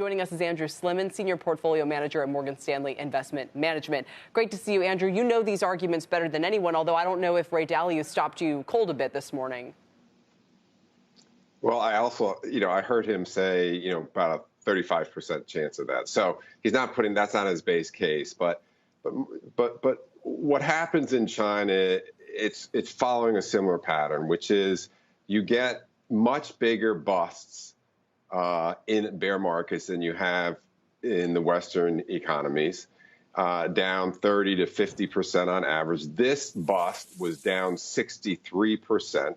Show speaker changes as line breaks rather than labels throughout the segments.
Joining us is Andrew Slimmon, Senior Portfolio Manager at Morgan Stanley Investment Management. Great to see you, Andrew. You know these arguments better than anyone, although I don't know if Ray Dalio stopped you cold a bit this morning.
Well, I also, I heard him say, about a 35% chance of that. So he's not putting, that's not his base case. But what happens in China, it's following a similar pattern, which is you get much bigger busts in bear markets than you have in the Western economies, down 30 to 50% on average. This bust was down 63%.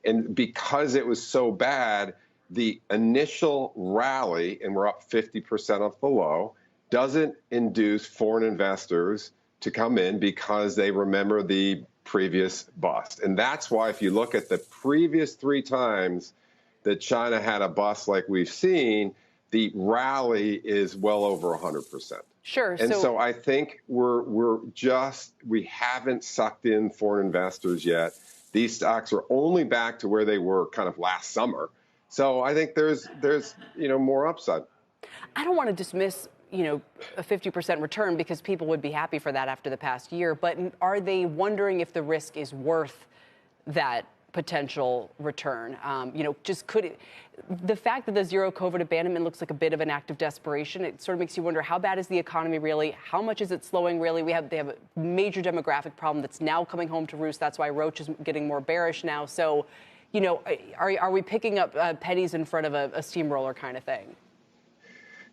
And because it was so bad, the initial rally, and we're up 50% off the low, doesn't induce foreign investors to come in because they remember the previous bust. And that's why if you look at the previous 3 times that China had a bust like we've seen, the rally is well over 100%.
Sure.
And so I think we haven't sucked in foreign investors yet. These stocks are only back to where they were kind of last summer. So I think there's more upside.
I don't want to dismiss, a 50% return because people would be happy for that after the past year. But are they wondering if the risk is worth that potential return? The fact that the zero COVID abandonment looks like a bit of an act of desperation, it sort of makes you wonder, how bad is the economy really? How much is it slowing really? They have a major demographic problem that's now coming home to roost. That's why Roche is getting more bearish now. So, are we picking up pennies in front of a steamroller kind of thing?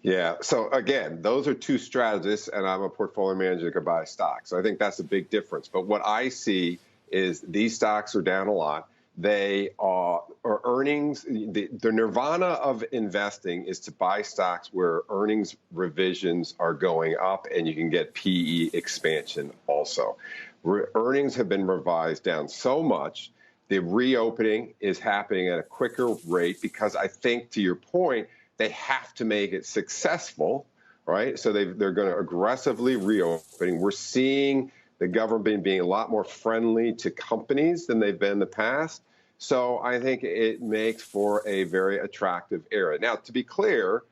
Yeah. So again, those are 2 strategists, and I'm a portfolio manager that can buy stocks. So I think that's a big difference. But what I see is these stocks are down a lot. They are earnings. The nirvana of investing is to buy stocks where earnings revisions are going up and you can get PE expansion also. Earnings have been revised down so much. The reopening is happening at a quicker rate because I think, to your point, they have to make it successful, right? So they're going to aggressively reopening. We're seeing the government being a lot more friendly to companies than they've been in the past. So I think it makes for a very attractive area. Now, to be clear,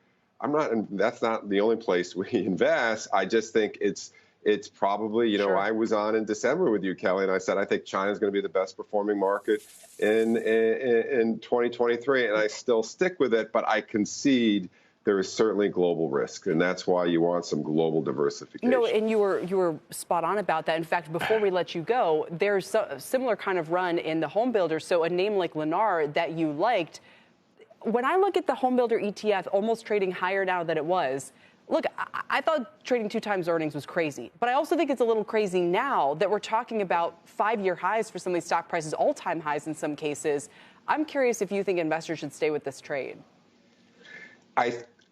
that's not the only place we invest. I just think it's probably,
Sure.
I was on in December with you, Kelly, and I said I think China's going to be the best performing market in 2023, and I still stick with it, but I concede there is certainly global risk, and that's why you want some global diversification.
No, and you were spot on about that. In fact, before we let you go, there's a similar kind of run in the home builders. So a name like Lennar that you liked, when I look at the home builder ETF almost trading higher now than it was, look, I thought trading 2 times earnings was crazy, but I also think it's a little crazy now that we're talking about 5-year highs for some of these stock prices, all-time highs in some cases. I'm curious if you think investors should stay with this trade.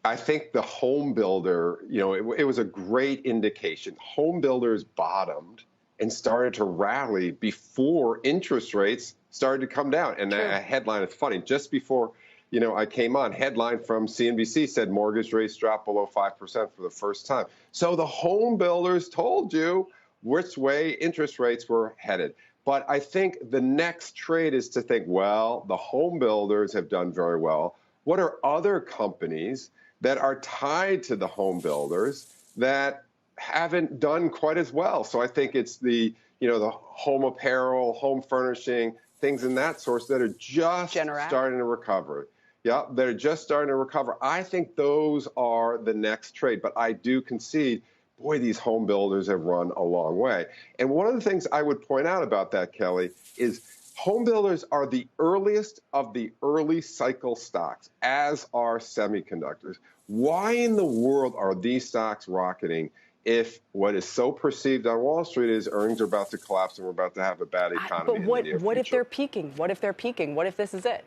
I think the home builder, it was a great indication. Home builders bottomed and started to rally before interest rates started to come down. And a headline is funny. Just before, I came on, headline from CNBC said mortgage rates dropped below 5% for the first time. So the home builders told you which way interest rates were headed. But I think the next trade is to think, well, the home builders have done very well. What are other companies that are tied to the home builders that haven't done quite as well? So I think it's the home apparel, home furnishing, things in that source that are just starting to recover. Yeah, they're just starting to recover. I think those are the next trade. But I do concede, boy, these home builders have run a long way. And one of the things I would point out about that, Kelly, is home builders are the earliest of the early cycle stocks, as are semiconductors. Why in the world are these stocks rocketing if what is so perceived on Wall Street is earnings are about to collapse and we're about to have a bad economy?
But what if they're peaking? What if they're peaking? What if this is it?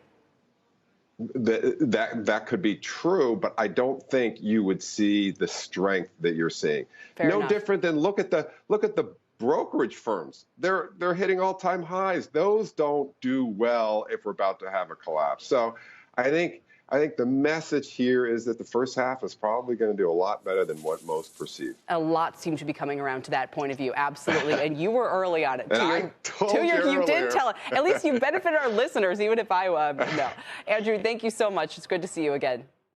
That could be true, but I don't think you would see the strength that you're seeing.
Fair enough.
Different than look at the brokerage firms. They're hitting all-time highs. Those don't do well if we're about to have a collapse. So I think the message here is that the first half is probably going to do a lot better than what most perceive.
A lot seems to be coming around to that point of view. Absolutely. And you were early on it.
You
did tell it. At least you benefited our listeners, even if I no. Andrew, thank you so much. It's good to see you again.